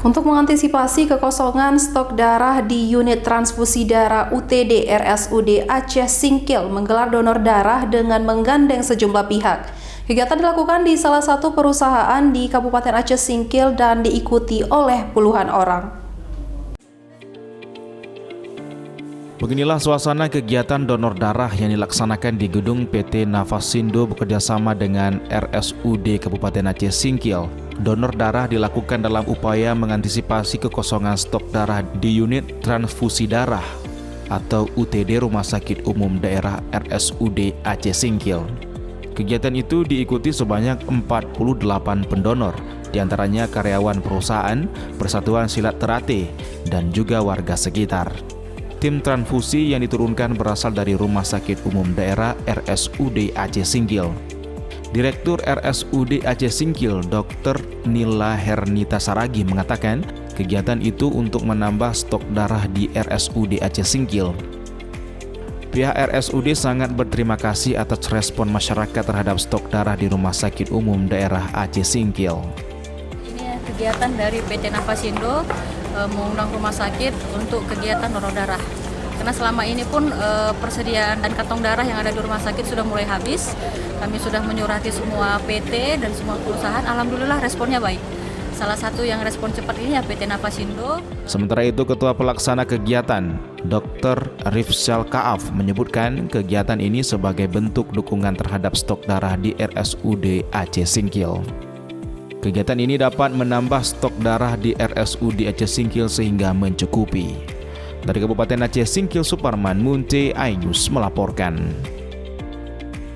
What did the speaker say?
Untuk mengantisipasi kekosongan stok darah di unit transfusi darah UTD RSUD Aceh Singkil menggelar donor darah dengan menggandeng sejumlah pihak. Kegiatan dilakukan di salah satu perusahaan di Kabupaten Aceh Singkil dan diikuti oleh puluhan orang. Beginilah suasana kegiatan donor darah yang dilaksanakan di gedung PT Nafasindo bekerjasama dengan RSUD Kabupaten Aceh Singkil. Donor darah dilakukan dalam upaya mengantisipasi kekosongan stok darah di unit transfusi darah atau UTD Rumah Sakit Umum Daerah RSUD Aceh Singkil. Kegiatan itu diikuti sebanyak 48 pendonor, diantaranya karyawan perusahaan, Persatuan Silat Terate, dan juga warga sekitar. Tim transfusi yang diturunkan berasal dari Rumah Sakit Umum Daerah RSUD Aceh Singkil. Direktur RSUD Aceh Singkil, Dr. Nila Hernita Saragi mengatakan, kegiatan itu untuk menambah stok darah di RSUD Aceh Singkil. Pihak RSUD sangat berterima kasih atas respon masyarakat terhadap stok darah di Rumah Sakit Umum Daerah Aceh Singkil. Ini kegiatan dari PT Nafasindo mengundang rumah sakit untuk kegiatan donor darah. Karena selama ini pun persediaan dan kantong darah yang ada di rumah sakit sudah mulai habis. Kami sudah menyurati semua PT dan semua perusahaan. Alhamdulillah responnya baik. Salah satu yang respon cepat ini ya PT Nafasindo. Sementara itu, Ketua Pelaksana Kegiatan, Dr. Rifsyal Kaaf, menyebutkan kegiatan ini sebagai bentuk dukungan terhadap stok darah di RSUD Aceh Singkil. Kegiatan ini dapat menambah stok darah di RSUD Aceh Singkil sehingga mencukupi. Dari Kabupaten Aceh Singkil, Suparman Munte iNews melaporkan.